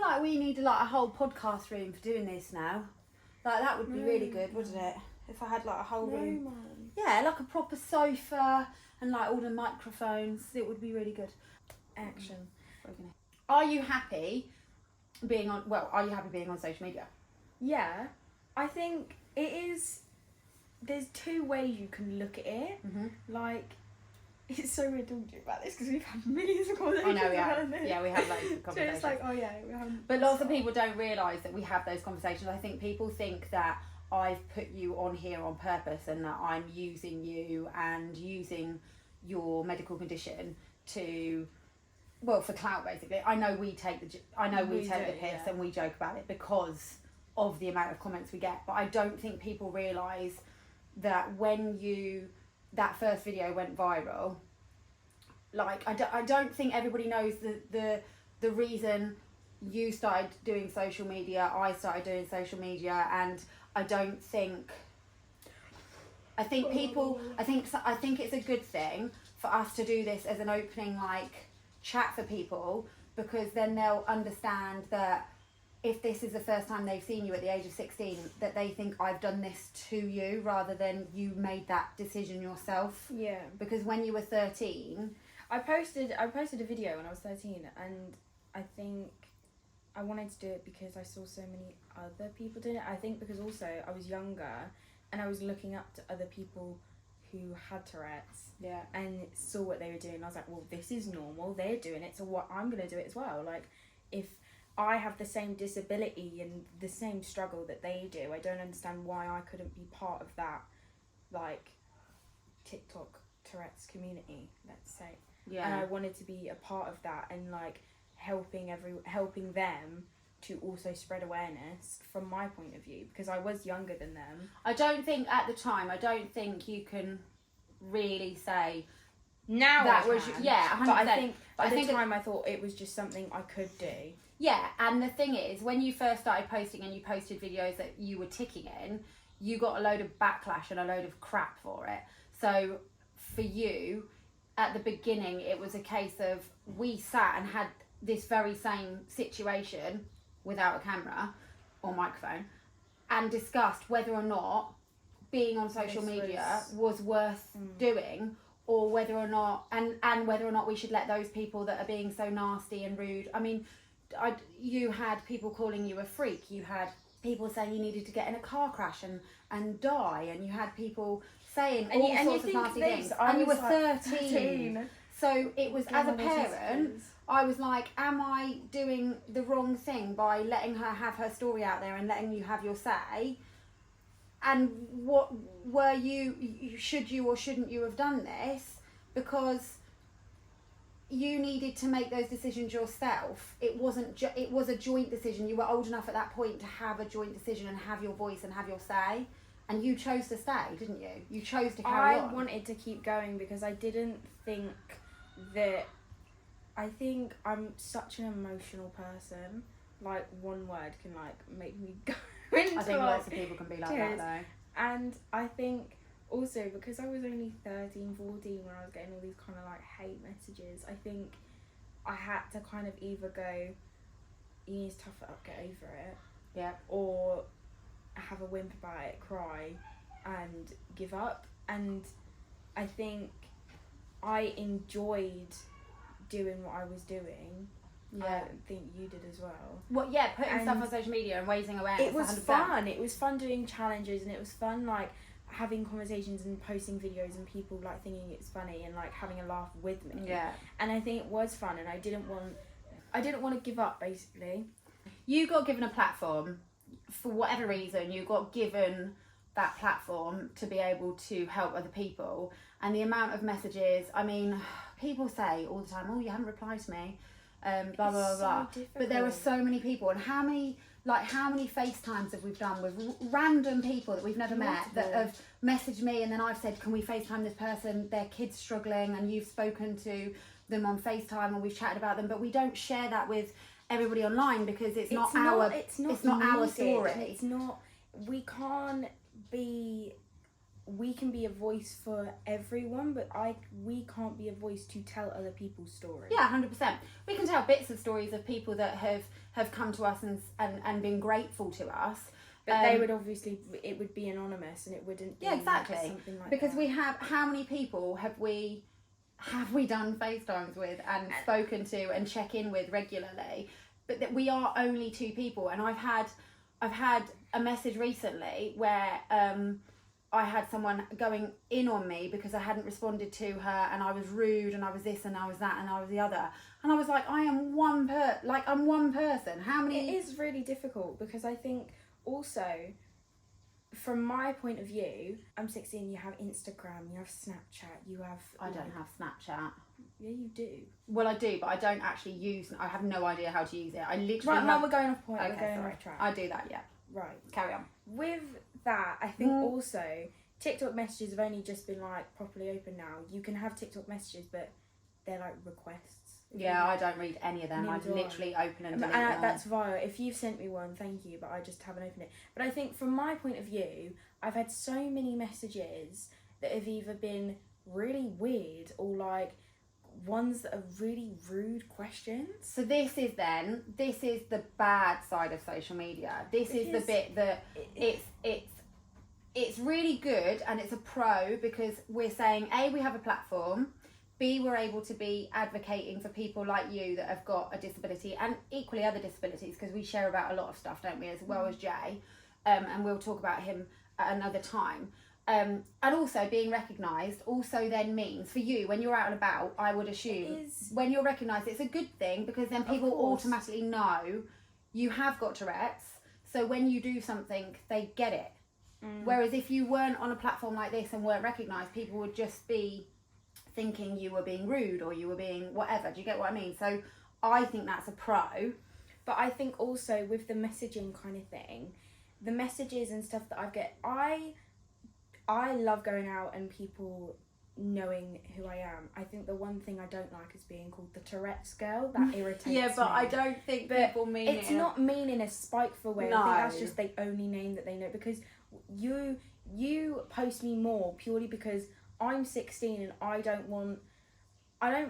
like we need like a whole podcast room for doing this now. Like that would be really good, wouldn't it? If I had like a whole room. Man. Yeah, like a proper sofa and like all the microphones. It would be really good. Action. Are you happy being on? Well, are you happy being on social media? Yeah, I think it is. There's two ways you can look at it. Mm-hmm. Like, it's so weird talking to you about this because we've had millions of conversations. I know we have. about this. Yeah, we have loads of So conversations. it's like, oh yeah, we haven't. But lots of people don't realise that we have those conversations. I think people think that I've put you on here on purpose and that I'm using you and using your medical condition to, well, for clout basically. I know we take the piss and we joke about it because of the amount of comments we get. But I don't think people realise that when that first video went viral, like I don't think everybody knows the reason you started doing social media, I started doing social media, and I think it's a good thing for us to do this as an opening like chat for people, because then they'll understand that if this is the first time they've seen you at the age of 16, that they think I've done this to you rather than you made that decision yourself. Yeah. Because when you were 13, I posted a video when I was 13, and I think I wanted to do it because I saw so many other people doing it. I think because also I was younger and I was looking up to other people who had Tourette's, yeah, and saw what they were doing. I was like, well, this is normal. They're doing it, so what? I'm gonna do it as well. Like, if I have the same disability and the same struggle that they do, I don't understand why I couldn't be part of that, like, TikTok Tourette's community, let's say. yeah. And I wanted to be a part of that and like helping them to also spread awareness from my point of view, because I was younger than them. I don't think at the time, you can really say now that I was can. 100%. But I think at the time I thought it was just something I could do. Yeah, and the thing is, when you first started posting and you posted videos that you were ticking in, you got a load of backlash and a load of crap for it. So for you, at the beginning, it was a case of we sat and had this very same situation without a camera or microphone and discussed whether or not being on social media was worth doing, or whether or not and whether or not we should let those people that are being so nasty and rude. I mean, you had people calling you a freak, you had people saying you needed to get in a car crash and die, and you had people saying all sorts of nasty things, and you were 13. So it was, as a parent, I was like, am I doing the wrong thing by letting her have her story out there and letting you have your say? And what were should you or shouldn't you have done this? Because you needed to make those decisions yourself. It wasn't it was a joint decision. You were old enough at that point to have a joint decision and have your voice and have your say. And you chose to stay, didn't you? You chose to carry on. I wanted to keep going because I didn't think that... I think I'm such an emotional person. Like, one word can, like, make me go into... I think lots of people can be like that, though. And I think also because I was only 13, 14 when I was getting all these kind of, like, hate messages, I think I had to kind of either go, you need to tough it up, get over it. Yeah. Or have a whimper about it, cry, and give up. And I think I enjoyed doing what I was doing. Yeah. I think you did as well. Well, yeah, putting stuff on social media and raising awareness. It was 100%. fun. It was fun doing challenges, and it was fun like having conversations and posting videos and people like thinking it's funny and like having a laugh with me. Yeah. And I think it was fun, and I didn't want to give up, basically. You got given a platform for whatever reason. You got given that platform to be able to help other people, and the amount of messages, I mean, people say all the time, oh, you haven't replied to me, blah blah blah blah. But there are so many people, and how many FaceTimes have we done with random people that we've never met that have messaged me, and then I've said, can we FaceTime this person, their kid's struggling, and you've spoken to them on FaceTime, or we've chatted about them, but we don't share that with everybody online because it's not our story. It's not. We can be a voice for everyone, but we can't be a voice to tell other people's stories. Yeah, 100%. We can tell bits of stories of people that have have come to us and been grateful to us. But they would obviously, it would be anonymous and it wouldn't be exactly something like because that. we have, how many people have we done FaceTimes with and spoken to and check in with regularly, but that we are only two people. And I've had a message recently where I had someone going in on me because I hadn't responded to her and I was rude and I was this and I was that and I was the other, and I was like, I am one person. How many? It is really difficult because I think also, from my point of view, I'm 16, you have Instagram, you have Snapchat, you have... I don't have Snapchat. Yeah, you do. Well, I do, but I don't actually use... I have no idea how to use it. I literally Right, now we're going off point. Okay, we're going sorry. off track. I do that, yeah. Right. Carry on. With that, I think also, TikTok messages have only just been, like, properly open now. You can have TikTok messages, but they're, like, requests. Yeah, I don't read any of them. I Neither do I. literally open and delete And them. that's vile. If you've sent me one, thank you, but I just haven't opened it. But I think from my point of view, I've had so many messages that have either been really weird or like ones that are really rude questions. So this is the bad side of social media. This is the bit that it's really good and it's a pro because we're saying A, we have a platform, B, we're able to be advocating for people like you that have got a disability and equally other disabilities, because we share about a lot of stuff, don't we, as well as Jay, and we'll talk about him at another time. And also being recognised also then means for you when you're out and about, I would assume when you're recognised it's a good thing because then people automatically know you have got Tourette's, so when you do something they get it. Whereas if you weren't on a platform like this and weren't recognised, people would just be thinking you were being rude or you were being whatever. Do you get what I mean? So I think that's a pro. But I think also with the messaging kind of thing, the messages and stuff that I get, I love going out and people knowing who I am. I think the one thing I don't like is being called the Tourette's girl. That irritates me. Yeah, but I don't think people mean it. It's not mean in a spiteful way. No. I think that's just the only name that they know, because you post me more purely because I'm 16 and I don't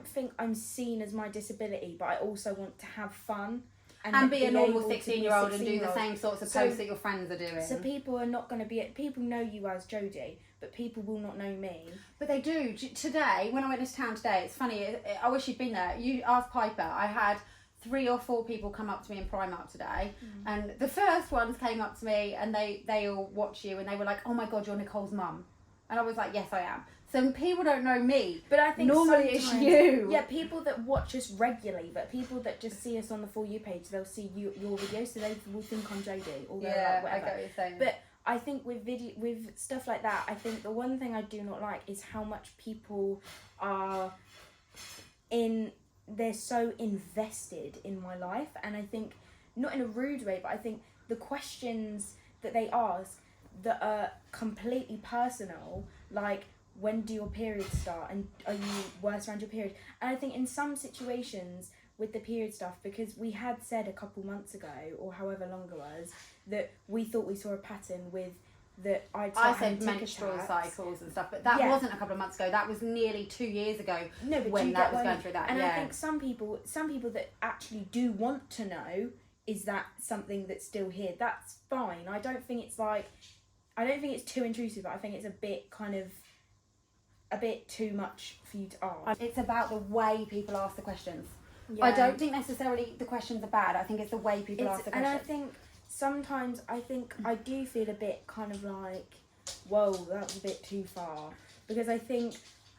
think I'm seen as my disability, but I also want to have fun. And be a normal 16-year-old and do the same sorts of posts that your friends are doing. So people are not going to be... People know you as Jodie, but people will not know me. But they do. Today, when I went into town today, it's funny, I wish you'd been there. You asked Piper. I had 3 or 4 people come up to me in Primark today, and the first ones came up to me and they all watch you and they were like, oh my God, you're Nicole's mum. And I was like, yes, I am. So people don't know me, but I think normally it's you. Yeah, people that watch us regularly, but people that just see us on the For You page, they'll see your videos, so they will think I'm Jodie, or they're like whatever. I get what you're saying. But I think with stuff like that, I think the one thing I do not like is how much people are they're so invested in my life, and I think not in a rude way, but I think the questions that they ask that are completely personal, like, when do your periods start and are you worse around your period? And I think in some situations with the period stuff, because we had said a couple months ago or however long it was that we thought we saw a pattern with that I said menstrual cycles and stuff, but that wasn't a couple of months ago. That was nearly 2 years ago. No, but when that was going through that. And I think some people that actually do want to know, is that something that's still here? That's fine. I don't think it's too intrusive, but I think it's a bit too much for you to ask. It's about the way people ask the questions. Yeah. I don't think necessarily the questions are bad. I think it's the way people ask the questions. And I think sometimes I do feel a bit kind of like, whoa, that was a bit too far. Because I think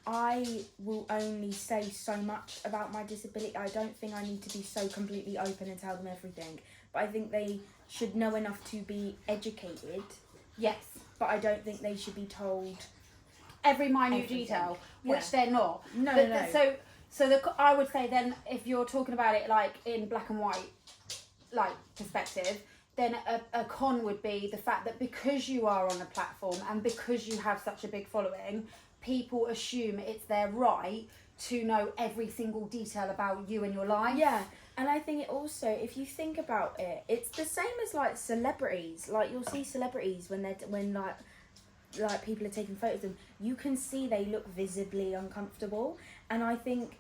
I will only say so much about my disability. I don't think I need to be so completely open and tell them everything. But I think they should know enough to be educated. Yes. But I don't think they should be told every minute detail, which they're not. No. I would say then, if you're talking about it like in black and white, like perspective, then a con would be the fact that because you are on a platform and because you have such a big following, people assume it's their right to know every single detail about you and your life. Yeah. And I think it also, if you think about it, it's the same as like celebrities. Like you'll see celebrities when like people are taking photos of them, you can see they look visibly uncomfortable. And I think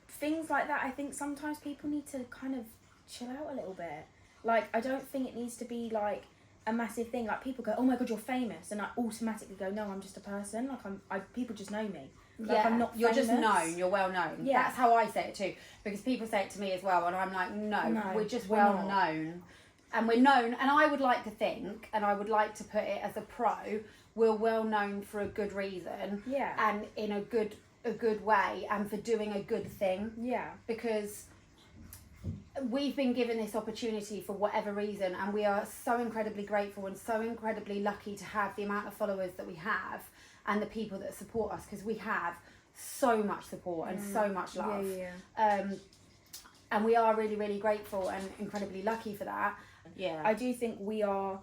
things like that, I think sometimes people need to kind of chill out a little bit. Like, I don't think it needs to be like a massive thing. Like, people go, oh my god, you're famous, and I automatically go, no, I'm just a person. Like, people just know me. Like, I'm not you're famous. just known. You're well known. Yeah. That's how I say it too, because people say it to me as well, and I'm like, no, we're just we're well not. known, and we're known. And I would like to think, and I would like to put it as a pro, we're well known for a good reason, and in a good way, and for doing a good thing, because we've been given this opportunity for whatever reason, and we are so incredibly grateful and so incredibly lucky to have the amount of followers that we have and the people that support us, because we have so much support and so much love. And we are really, really grateful and incredibly lucky for that. I do think we are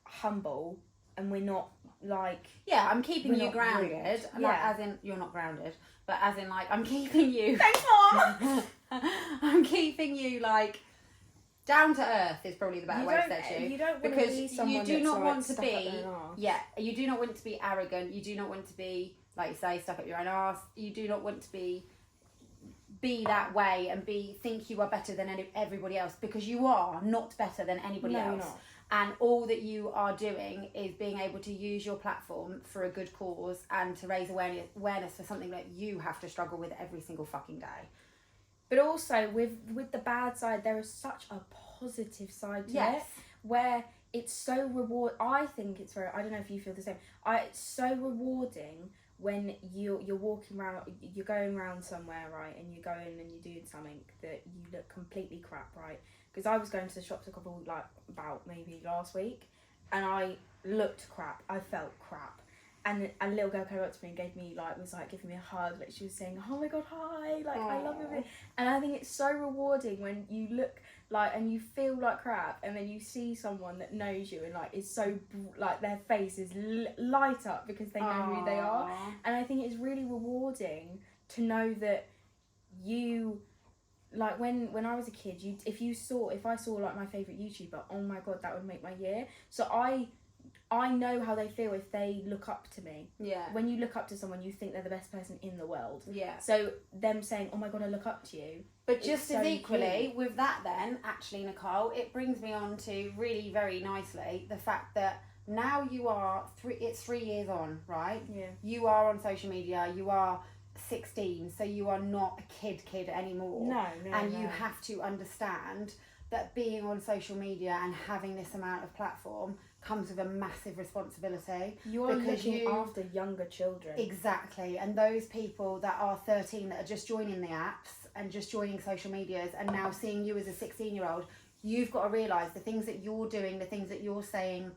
humble, and we're not like... I'm keeping you grounded. Like, as in, you're not grounded, but as in, like, I'm keeping you... Thanks, Mom! I'm keeping you, like... Down to earth is probably the better way to say it. You don't want because to be someone you do that's not like want to stuck be, up their arse. you do not want to be arrogant. You do not want to be, like you say, stuck up your own arse. You do not want to be that way and think you are better than everybody else, because you are not better than anybody else. You're not. And all that you are doing is being able to use your platform for a good cause and to raise awareness for something that you have to struggle with every single fucking day. But also, with the bad side, there is such a positive side to it, where it's so I think it's very... I don't know if you feel the same. It's so rewarding when you're walking around, you're going around somewhere, right, and you go in and you're doing something that you look completely crap, right? Because I was going to the shops about maybe last week, and I looked crap. I felt crap. And a little girl came up to me and gave me, was giving me a hug. Like, she was saying, oh my god, hi, like, I love you. And I think it's so rewarding when you look and you feel like crap, and then you see someone that knows you and is so, their face is light up because they know who they are. And I think it's really rewarding to know that you... when I was a kid, if I saw my favourite YouTuber, oh my god, that would make my year. So I know how they feel if they look up to me. Yeah. When you look up to someone, you think they're the best person in the world. Yeah. So them saying, oh my god, I look up to you. But just as equally, with that then, actually, Nicole, it brings me on to really very nicely the fact that now you are, it's 3 years on, right? Yeah. You are on social media, you are 16, so you are not a kid anymore. No. And you have to understand that being on social media and having this amount of platform comes with a massive responsibility. You are looking after younger children. Exactly. And those people that are 13 that are just joining the apps and just joining social medias and now seeing you as a 16-year-old, you've got to realise the things that you're doing, the things that you're saying,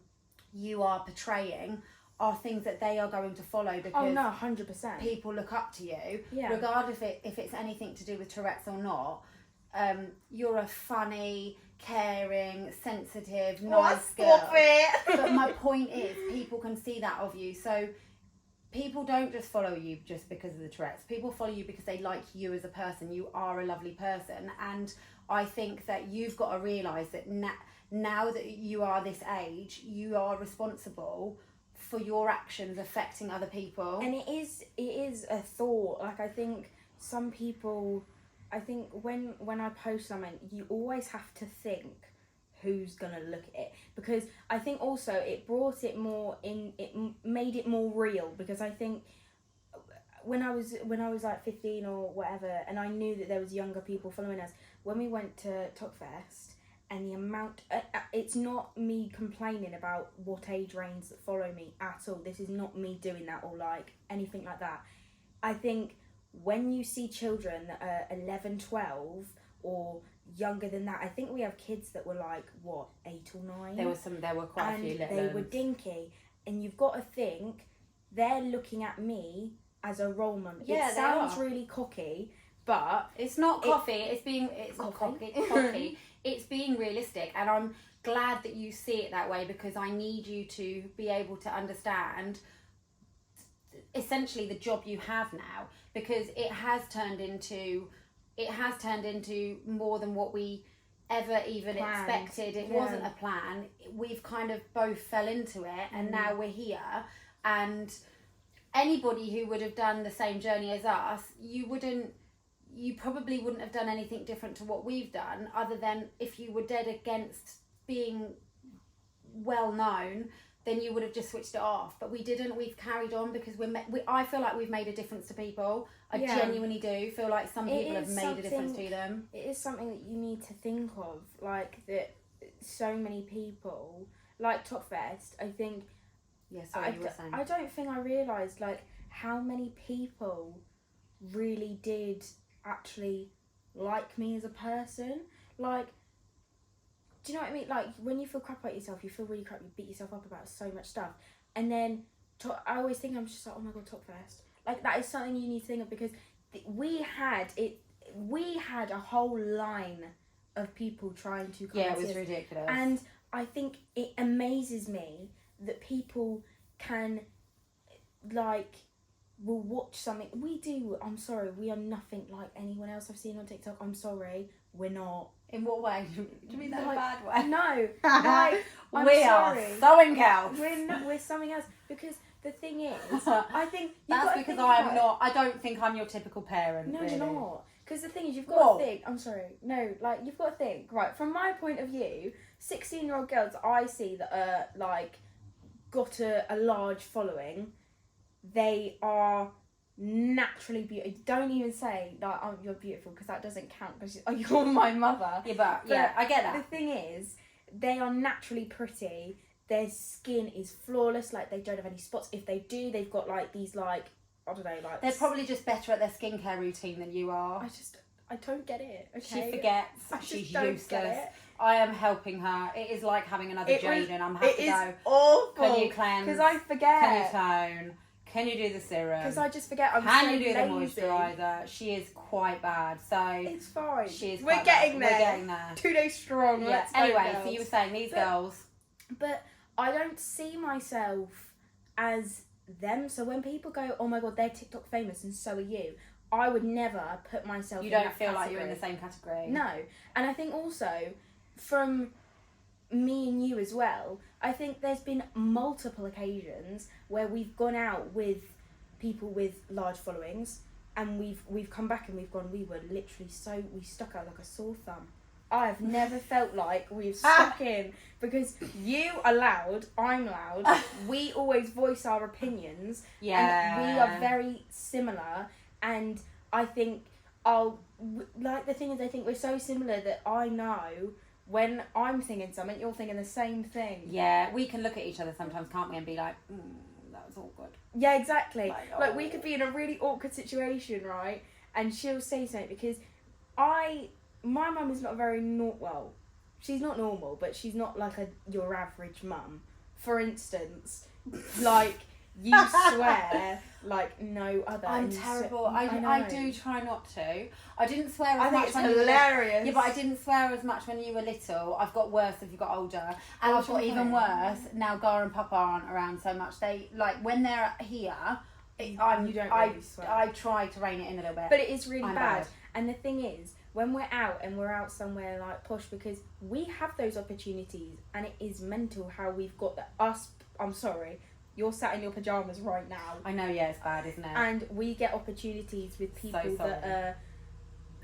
you are portraying are things that they are going to follow, because 100%. people look up to you, regardless if it's anything to do with Tourette's or not. You're a funny, caring, sensitive, nice girl. Stop it! But my point is, people can see that of you. So people don't just follow you just because of the Tourette's. People follow you because they like you as a person. You are a lovely person. And I think that you've got to realise that now that you are this age, you are responsible for your actions affecting other people. And it is a thought. I think some people... I think when I post something, you always have to think who's gonna look at it, because I think also it brought it more in. It made it more real, because I think when I was 15 or whatever, and I knew that there was younger people following us. When we went to Talkfest, and the amount, it's not me complaining about what age range that follow me at all. This is not me doing that or anything like that. I think when you see children that are 11, 12 or younger than that, I think we have kids that were 8 or 9. There were quite a few little they were dinky, and you've got to think they're looking at me as a role model. Yeah, it sounds really cocky, but it's not cocky. It's not cocky. It's being realistic, and I'm glad that you see it that way, because I need you to be able to understand essentially the job you have now, because it has turned into more than what we ever even expected. It wasn't a plan. We've kind of both fell into it, and now we're here. And anybody who would have done the same journey as us, you wouldn't you probably wouldn't have done anything different to what we've done, other than if you were dead against being well known, then you would have just switched it off. But we didn't. We've carried on because I feel like we've made a difference to people. I genuinely do feel like some people have made a difference to them. It is something that you need to think of, like that. So many people, like Topfest, I think. Yeah, sorry, you were saying. I don't think I realised like how many people really did actually like me as a person. Like, do you know what I mean? Like, when you feel crap about yourself, you feel really crap, you beat yourself up about so much stuff. And then, I always think, I'm just like, oh my God, Topfest. Like, that is something you need to think of, because we had a whole line of people trying to come. Yeah, it was ridiculous. And I think it amazes me that people can, like, will watch something. I'm sorry, we are nothing like anyone else I've seen on TikTok. I'm sorry, we're not. In what way? Do you mean that in a bad way? No, like, I'm we sorry. are something else. We're something else, because the thing is, I think that's because I'm not. I don't think I'm your typical parent. No, really. you're not. Because the thing is, you've got to think. I'm sorry. No, like, you've got to think. Right, from my point of view, 16-year-old girls I see that are like got a large following, they are naturally beautiful. Don't even say like, oh, you're beautiful, because that doesn't count, because you're my mother. Yeah, but yeah, I get that. The thing is, they are naturally pretty. Their skin is flawless. Like, they don't have any spots. If they do, they've got like these, like, I don't know, like, they're probably just better at their skincare routine than you are. I don't get it. Okay, She forgets. She's useless. I am helping her. It is like having another Jaden. I'm happy to go. Awful. Can you cleanse? Because I forget. Can you tone? Can you do the serum? Because I just forget. Can you do the moisturiser? She is quite bad. So it's fine. She is. We're getting there. We're getting there. 2 days strong. Yeah. Let's Anyway, go, so you were saying these girls. But I don't see myself as them. So when people go, oh my God, they're TikTok famous and so are you, I would never put myself. You in don't that feel category. like you're in the same category. No, and I think also from me and you as well, I think there's been multiple occasions where we've gone out with people with large followings, and we've come back and we've gone, we were literally we stuck out like a sore thumb. I've never felt like we've stuck in, because you are loud, I'm loud, we always voice our opinions, and we are very similar, and I think like, the thing is, I think we're so similar that I know when I'm thinking something, you're thinking the same thing. Yeah, we can look at each other sometimes, can't we, and be like, that was awkward. Yeah, exactly. Like, we could be in a really awkward situation, right? And she'll say something, because my mum is not very well, she's not normal, but she's not like your average mum. For instance, like, you swear like no other. I'm terrible. I do try not to. I didn't swear as much when hilarious. Yeah, but I didn't swear as much when you were little. I've got worse as you got older, and I've got even worse now. Gar and Papa aren't around so much. They, like, when they're here, I try to rein it in a little bit. But it is really bad. And the thing is, when we're out somewhere like posh, because we have those opportunities, and it is mental how we've got I'm sorry, you're sat in your pajamas right now. I know, yeah, it's bad, isn't it? And we get opportunities with people that are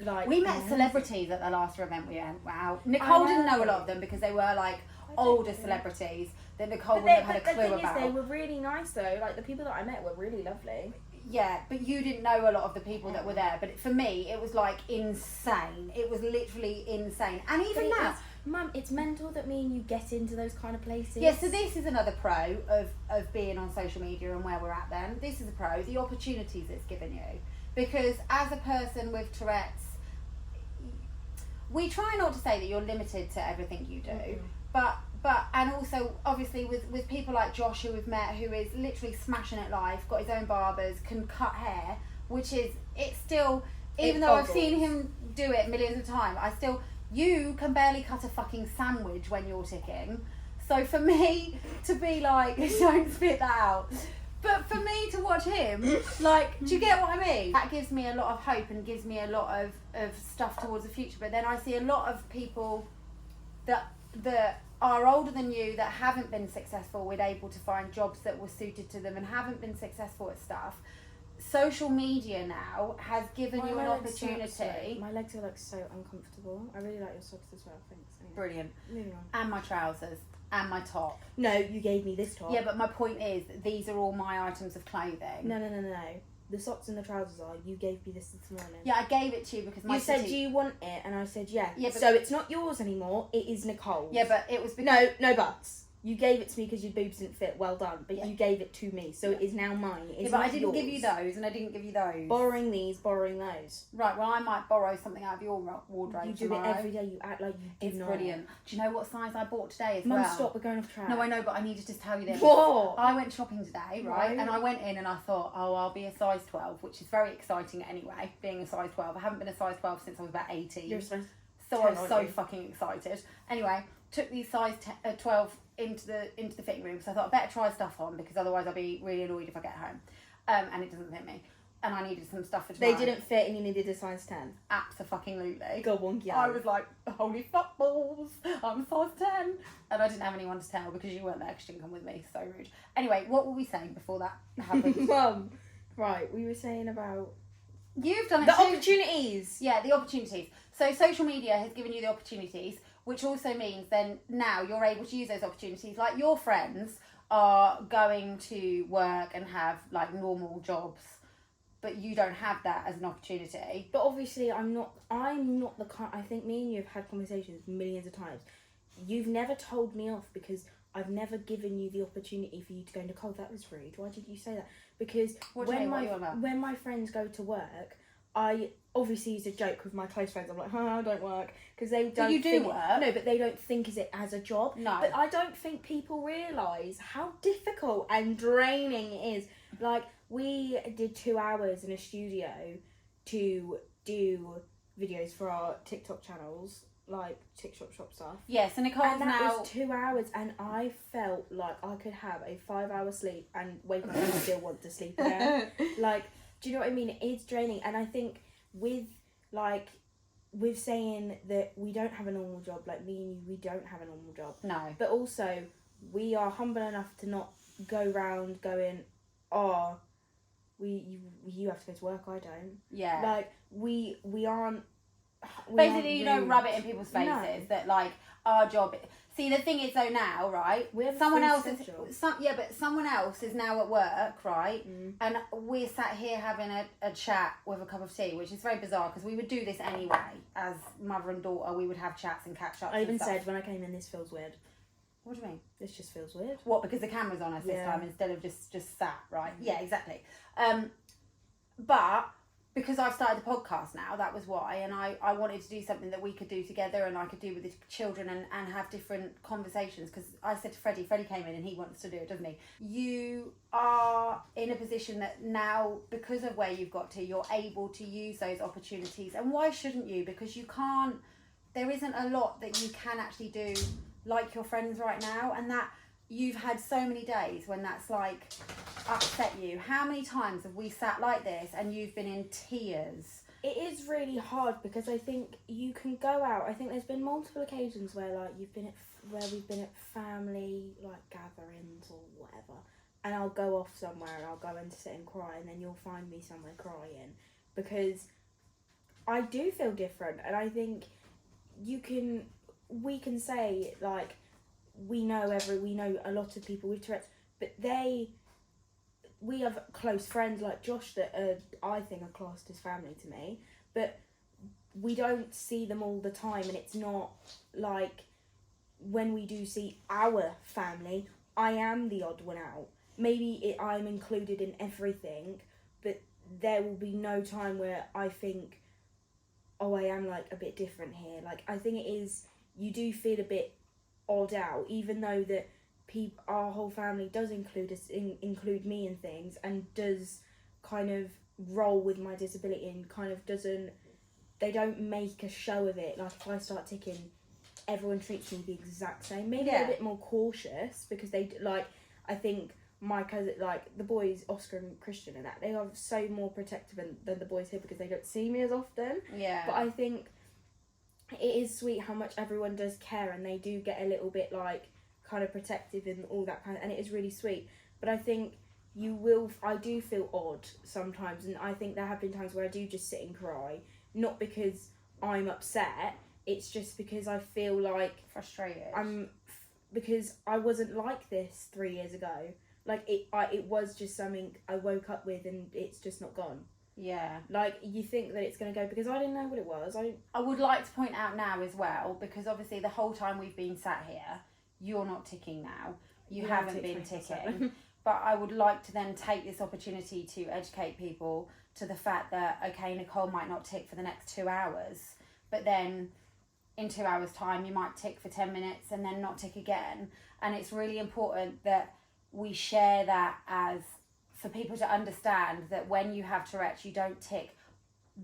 like... We met celebrities at the last event we went out. Nicole didn't know a lot of them because they were like older celebrities that Nicole wouldn't have had a clue about. They were really nice though. Like, the people that I met were really lovely. Yeah, but you didn't know a lot of the people that were there. But for me, it was like insane. It was literally insane. And even now... Mum, it's mental that me and you get into those kind of places. Yeah, so this is another pro of being on social media and where we're at then. This is a pro, the opportunities it's given you. Because as a person with Tourette's, we try not to say that you're limited to everything you do, but and also obviously with people like Josh who we've met, who is literally smashing at life, got his own barbers, can cut hair, which is, it's still, even though I've seen him do it millions of times, you can barely cut a fucking sandwich when you're ticking. So for me to be like, don't spit that out. But for me to watch him, like, do you get what I mean? That gives me a lot of hope and gives me a lot of stuff towards the future. But then I see a lot of people that are older than you that haven't been successful with able to find jobs that were suited to them and haven't been successful at stuff. social media now has given you an legs are opportunity. absolute- My legs are like so uncomfortable. I really like your socks as well. Thanks. Anyway, Brilliant. moving on. And my trousers and my top. No, you gave me this top. Yeah, but my point is, these are all my items of clothing. No. The socks and the trousers are. You gave me this morning. Yeah, I gave it to you because my You said, city- do you want it? And I said, yeah. Yeah, but- So it's not yours anymore. It is Nicole's. Yeah, but it was because... No buts. You gave it to me because your boobs didn't fit. Well done. But Yeah. you gave it to me. So it is now mine. It is Yeah, but not I didn't yours. give you those, and I didn't give you those. Borrowing these, borrowing those. Right, well, I might borrow something out of your wardrobe You do tomorrow. it every day. You act like you do It's not. brilliant. Do you know what size I bought today as Mum, well? stop. We're going off track. No, I know, but I need to just tell you this. What? I went shopping today, right? Right. And I went in and I thought, oh, I'll be a size 12, which is very exciting anyway, being a size 12. I haven't been a size 12 since I was about 18. You're supposed So I 10, was so aren't you? fucking excited. Anyway, took these size 12 into the fitting room, so I thought I better try stuff on because otherwise I'll be really annoyed if I get home. And it doesn't fit me. And I needed some stuff for tomorrow. They didn't fit and you needed a size 10. Abso-fucking-lutely. Go on, yeah. I was like, holy fuck balls, I'm size 10. And I didn't have anyone to tell because you weren't there because you didn't come with me. So rude. Anyway, what were we saying before that happened? Mum, right, we were saying about You've done it the too. opportunities. Yeah, the opportunities. So social media has given you the opportunities, which also means then now you're able to use those opportunities. Like your friends are going to work and have like normal jobs, but you don't have that as an opportunity. But obviously, I'm not the kind. I think me and you have had conversations millions of times. You've never told me off because I've never given you the opportunity for you to go, Nicole, that was rude. Why did you say that? Because What do you mean? What are you on about? when my friends go to work, I obviously use a joke with my close friends. I'm like, I don't work because they don't. you do think, work. No, but they don't think is it as a job. No. But I don't think people realise how difficult and draining it is. Like we did 2 hours in a studio to do videos for our TikTok channels, like TikTok shop stuff. Yeah, so Nicole's And that now... was 2 hours, and I felt like I could have a 5-hour sleep and wake up and still want to sleep again. Like, do you know what I mean? It is draining, and I think with saying that we don't have a normal job, like me and you, we don't have a normal job. No. But also, we are humble enough to not go round going, oh, you have to go to work, I don't. Yeah. Like, we aren't... Basically, you don't rude. rub it in people's faces No. that like our job. See, the thing is though now, right? We have a someone free else schedule. is but someone else is now at work, right? Mm. And we're sat here having a chat with a cup of tea, which is very bizarre because we would do this anyway as mother and daughter. We would have chats and catch ups. I even and stuff. said when I came in, this feels weird. What do you mean? This just feels weird. What? Because the camera's on us this Yeah. time instead of just sat, right? Yeah, exactly. But because I've started the podcast now, that was why, and I wanted to do something that we could do together and I could do with the children and have different conversations, because I said to Freddie came in and he wants to do it, doesn't he? You are in a position that now, because of where you've got to, you're able to use those opportunities. And why shouldn't you? Because you can't, there isn't a lot that you can actually do like your friends right now, and that you've had so many days when that's like upset you. How many times have we sat like this and you've been in tears? It is really hard because I think you can go out. I think there's been multiple occasions where like we've been at family like gatherings or whatever, and I'll go off somewhere and I'll go and sit and cry, and then you'll find me somewhere crying because I do feel different, and I think we can say like we know a lot of people with Tourette's, but we have close friends like Josh that I think are classed as family to me, but we don't see them all the time, and it's not like when we do see our family, I am the odd one out. Maybe I'm included in everything, but there will be no time where I think, oh, I am like a bit different here. Like I think it is, you do feel a bit odd out, even though that our whole family does include me in things and does kind of roll with my disability and kind of they don't make a show of it. Like if I start ticking, everyone treats me the exact same. Maybe they're a bit more cautious because they like, I think my cousin, like the boys, Oscar and Christian and that, they are so more protective than the boys here because they don't see me as often. Yeah. But I think it is sweet how much everyone does care, and they do get a little bit like kind of protective and all that kind of, and it is really sweet. But I think I do feel odd sometimes, and I think there have been times where I do just sit and cry, not because I'm upset, it's just because I feel like frustrated. Because I wasn't like this 3 years ago. Like, it was just something I woke up with, and it's just not gone. Yeah. Like, you think that it's going to go, because I didn't know what it was. I would like to point out now as well, because obviously the whole time we've been sat here, you're not ticking now. You haven't been ticking. But I would like to then take this opportunity to educate people to the fact that, okay, Nicole might not tick for the next 2 hours, but then in 2 hours' time you might tick for 10 minutes and then not tick again. And it's really important that we share that, as for people to understand that when you have Tourette's, you don't tick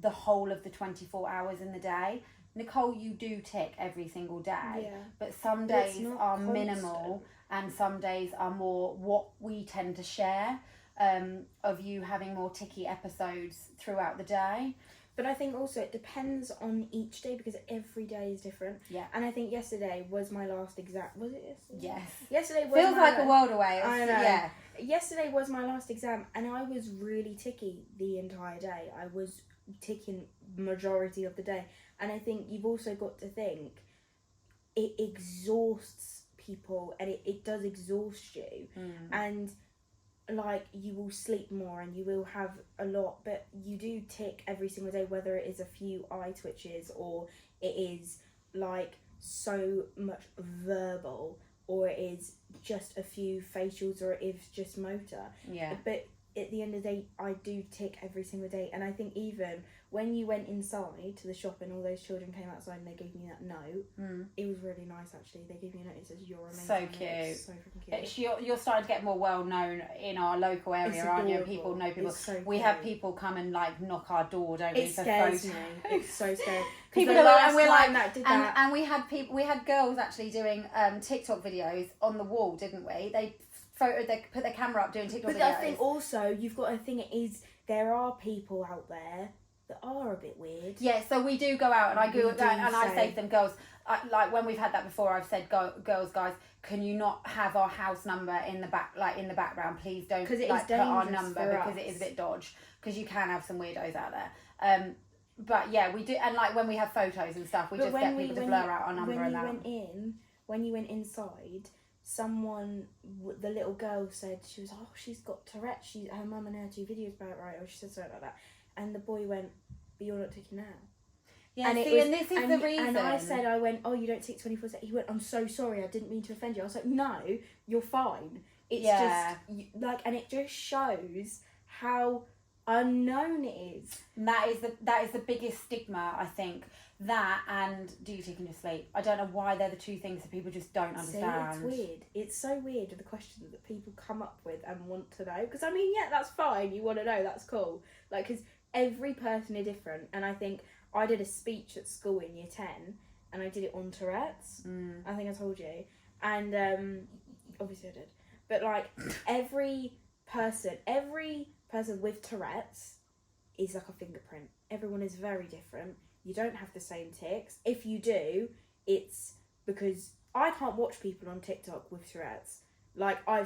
the whole of the 24 hours in the day. Nicole, you do tick every single day, but some days are minimal and some days are more what we tend to share, of you having more ticky episodes throughout the day. But I think also it depends on each day, because every day is different. Yeah. And I think yesterday was my last exam. Was it yesterday? Yes. Yesterday was Feels like a world away. I know. Yeah. Yesterday was my last exam, and I was really ticky the entire day. I was ticking majority of the day. And I think you've also got to think it exhausts people, and it does exhaust you. And like, you will sleep more and you will have a lot, but you do tick every single day, whether it is a few eye twitches or it is like so much verbal, or it is just a few facials, or it's just motor. Yeah. But at the end of the day, I do tick every single day. And I think even when you went inside to the shop and all those children came outside and they gave me that note, it was really nice, actually. They gave me a note that says, "You're amazing." So cute. So freaking cute. You're starting to get more well known in our local area, aren't you? People know people. So we have people come and like knock our door, don't we? It scares me. It's so scary. People the last and we're time like, that did that, and we had girls actually doing TikTok videos on the wall, didn't we? They put their camera up doing TikTok videos. But I think also you've got to think it is, there are people out there that are a bit weird. Yeah, so we do go out, and I say to them, girls, like when we've had that before, I've said, girls, guys, can you not have our house number in the back, like in the background? Please don't put our number, because it is a bit dodge, because you can have some weirdos out there. But yeah, we do, and like when we have photos and stuff, we just get people to blur out our number and that. When you went inside, someone, the little girl said, she was, "Oh, she's got Tourette's. Her mum and her do videos about it, right?" Or she said something like that. And the boy went, "But you're not ticking now." Yeah, and and this is the reason. And I said, "Oh, you don't tick 24/7." He went, "I'm so sorry. I didn't mean to offend you." I was like, "No, you're fine." It's just like, and it just shows how unknown it is. And that is the biggest stigma, I think. That, and do you tick in your sleep? I don't know why they're the two things that people just don't understand. See, it's weird. It's so weird with the questions that people come up with and want to know. Because I mean, yeah, that's fine. You want to know, that's cool. Like, because every person is different. And I think I did a speech at school in year 10, and I did it on Tourette's. I think I told you. And obviously I did. But like, every person with Tourette's is like a fingerprint. Everyone is very different. You don't have the same tics. If you do, it's because I can't watch people on TikTok with Tourette's. Like, I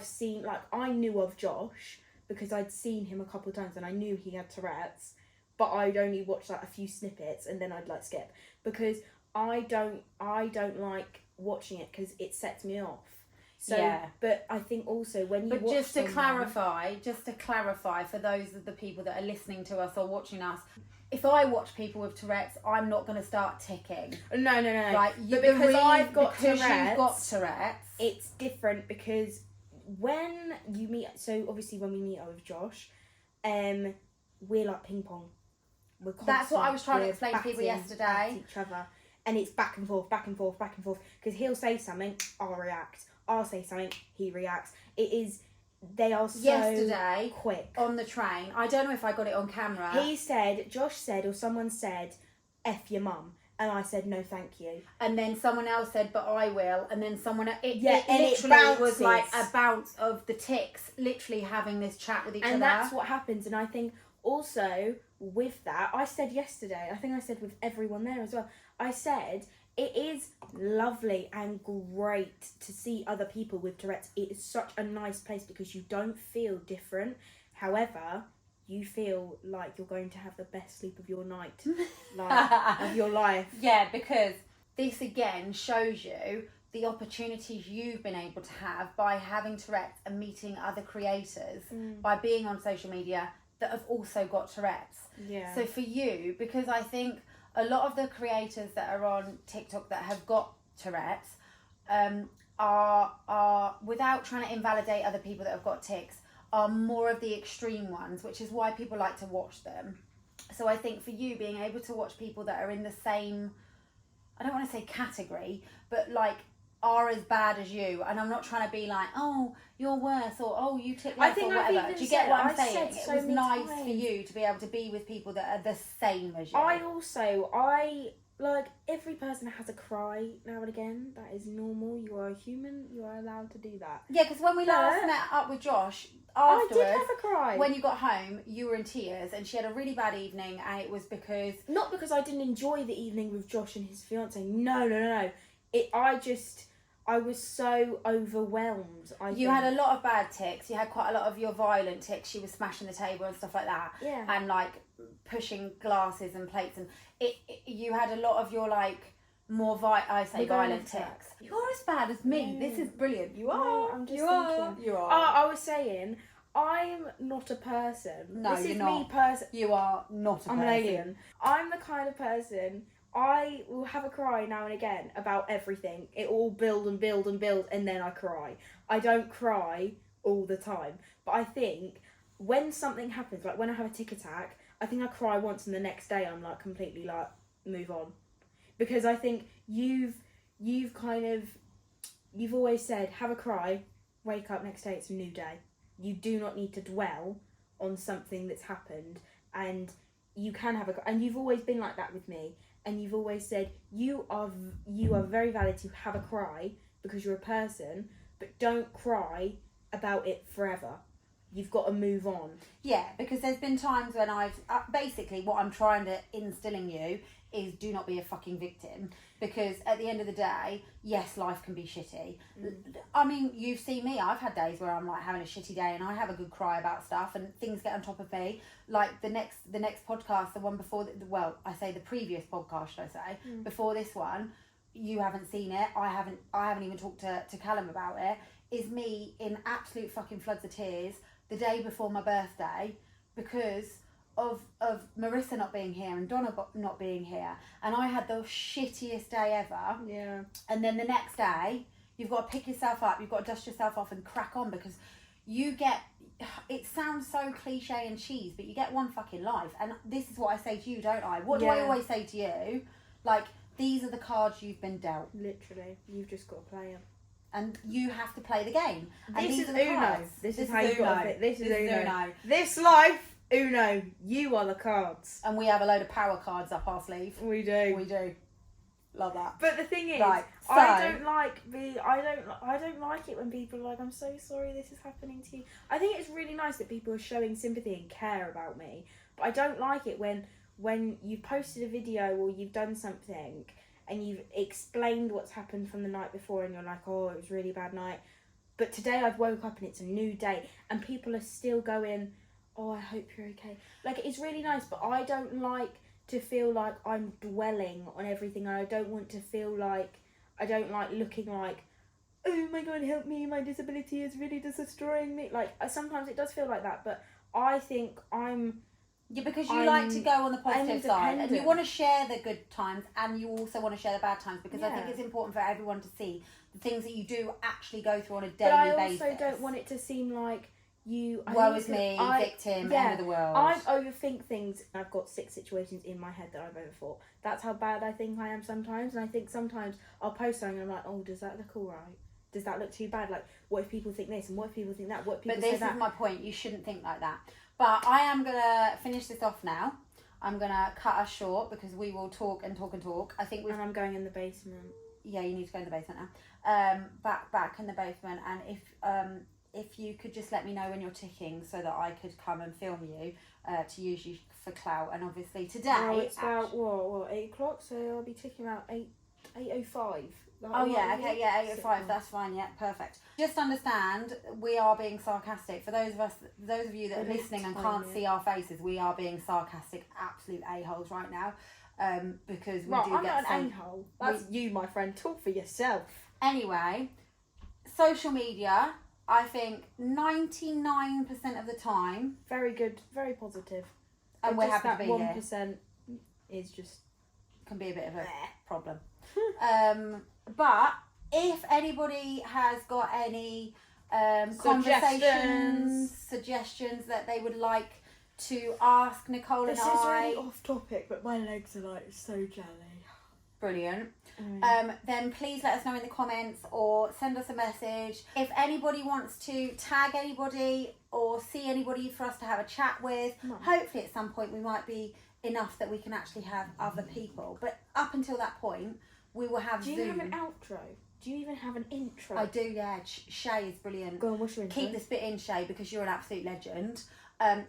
knew of Josh because I'd seen him a couple of times and I knew he had Tourette's, but I'd only watch like a few snippets and then I'd like skip, because I don't like watching it because it sets me off. So, yeah. But I think also when you watch just to clarify for those of the people that are listening to us or watching us, if I watch people with Tourette's, I'm not going to start ticking. No. Like, but because you've got Tourette's, it's different, because when you meet, so obviously when we meet up with Josh, we're like ping pong. That's what I was trying to explain to people yesterday. At each other, and it's back and forth, because he'll say something, I'll react. I'll say something, he reacts. They are so yesterday, quick. On the train, I don't know if I got it on camera. Josh said, or someone said, "F your mum," and I said, "No, thank you." And then someone else said, "But I will." And then someone, it literally was like a bounce of the ticks, literally having this chat with each other. And that's what happens. And I think also with that, I said yesterday, I think I said with everyone there as well, I said, it is lovely and great to see other people with Tourette's. It is such a nice place because you don't feel different. However, you feel like you're going to have the best sleep of your night, like of your life. Yeah, because this again shows you the opportunities you've been able to have by having Tourette's and meeting other creators by being on social media that have also got Tourette's. Yeah. So for you, because I think a lot of the creators that are on TikTok that have got Tourette's are without trying to invalidate other people that have got tics, are more of the extreme ones, which is why people like to watch them. So I think for you, being able to watch people that are in the same, I don't want to say category, but like are as bad as you, and I'm not trying to be like, oh, you're worse, or oh, you tick less, or whatever. Do you get what I'm saying? It was nice for you to be able to be with people that are the same as you. I like, every person has a cry now and again. That is normal. You are a human. You are allowed to do that. Yeah, because when we last met up with Josh, afterwards, I did have a cry. When you got home, you were in tears, and she had a really bad evening, and it was because... Not because I didn't enjoy the evening with Josh and his fiancée. No. I was so overwhelmed. You had a lot of bad tics. You had quite a lot of your violent tics. She was smashing the table and stuff like that. Yeah. And like pushing glasses and plates, and you had a lot of your like more violent tics. You're as bad as me. Yeah. This is brilliant. You are. No, I'm just you thinking. You are. I was saying, I'm not a person. No, this you're is not. Me You are not a person. I'm an alien. I'm the kind of person, I will have a cry now and again about everything. It will build and build and build, and then I cry. I don't cry all the time. But I think when something happens, like when I have a tic attack, I think I cry once, and the next day I'm like completely like, move on. Because I think you've always said, have a cry, wake up next day, it's a new day. You do not need to dwell on something that's happened, and you can have a, and you've always been like that with me. And you've always said you are very valid to have a cry because you're a person, but don't cry about it forever. You've got to move on. Yeah, because there's been times when I've basically what I'm trying to instill in you is do not be a fucking victim, because at the end of the day, yes, life can be shitty. I mean, you've seen me. I've had days where I'm like having a shitty day and I have a good cry about stuff and things get on top of me. Like the next podcast, the one before, I say the previous podcast, should I say, before this one, you haven't seen it. I haven't even talked to Callum about it. Is me in absolute fucking floods of tears the day before my birthday because of Marissa not being here and Donna not being here, and I had the shittiest day ever. Yeah. And then the next day, you've got to pick yourself up, you've got to dust yourself off and crack on, because you get, it sounds so cliche and cheese, but you get one fucking life. And this is what I say to you, don't I? What do I always say to you? Like, these are the cards you've been dealt. Literally, you've just got to play them. And you have to play the game. And This these is are the Uno. cards. This is how you got to fit. This is Uno. Uno. This life, Uno. You are the cards. And we have a load of power cards up our sleeve. We do. We do. Love that. But the thing is, Right, so- I don't like it when people are like, I'm so sorry this is happening to you. I think it's really nice that people are showing sympathy and care about me. But I don't like it when you've posted a video or you've done something and you've explained what's happened from the night before and you're like, oh, it was a really bad night. But today I've woke up and it's a new day and people are still going, oh, I hope you're okay. Like, it's really nice, but I don't like to feel like I'm dwelling on everything. I don't want to feel like, I don't like looking like, oh my God, help me, my disability is really destroying me. Like, sometimes it does feel like that, but I think Yeah, because you like to go on the positive side and you independent. want to share the good times and you also want to share the bad times, because I think Yeah. it's important for everyone to see the things that you do actually go through on a But daily I basis. also don't want it to seem like you... Woe is me, victim, end of the world. I overthink things. I've got 6 situations in my head that I've overthought. That's how bad I think I am sometimes. And I think sometimes I'll post something and I'm like, oh, does that look alright? Does that look too bad? Like, what if people think this and what if people think that? What if people But say this that? is my point. You shouldn't think like that. But I am going to finish this off now. I'm going to cut us short because we will talk and talk and talk. I think we've... And I'm going in the basement. Yeah, you need to go in the basement now. Back in the basement. And if you could just let me know when you're ticking so that I could come and film you to use you for clout. And obviously today... Well, it's about, what, 8 o'clock? So I'll be ticking about 8 8:05. Oh yeah, okay, yeah, 8:05. That's fine. Yeah, perfect. Just understand, we are being sarcastic. For those of you that are listening and can't see our faces, we are being sarcastic, absolute a-holes right now, because we do I'm get not an a-hole. That's you, my friend. Talk for yourself. Anyway, social media, I think 99% of the time, Very good, very positive. and we're happy to be here, 1% is just can be a bit of a problem. But if anybody has got any conversations, suggestions that they would like to ask Nicole This and is I, really off topic, but my legs are like so jelly. brilliant. Then please let us know in the comments or send us a message. If anybody wants to tag anybody or see anybody for us to have a chat with, hopefully at some point we might be enough that we can actually have other people. But up until that point, we will have Do you Zoom. have an outro? Do you even have an intro? I do, yeah. Shay is brilliant. Go on, what's your intro? Keep this bit in, Shay, because you're an absolute legend.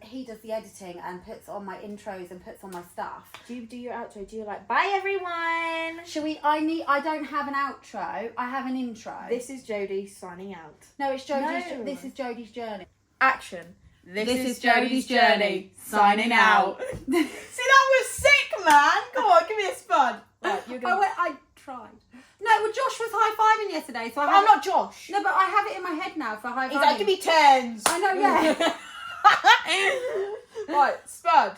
He does the editing and puts on my intros and puts on my stuff. Do you do your outro? Do you like, bye everyone? Shall we? I don't have an outro. I have an intro. This is Jodie signing out. No, it's Jodie's. No. This is Jodie's journey. Action. This is Jodie's journey, signing out. See, that was sick, man. Come on, give me a spud. Right, you're gonna... I tried. No, well, Josh was high-fiving yesterday, so I'm not Josh. No, but I have it in my head now for high-fiving. He's like, give me tens. I know, yeah. Right, spud.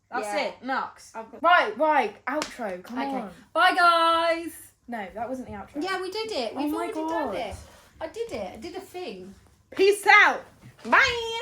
That's Yeah. it. Nux. Right. Outro. Come Okay. on. Bye, guys. No, that wasn't the outro. Yeah, we did it. We've Oh my already done God. it. I did it. I did a thing. Peace out. Bye.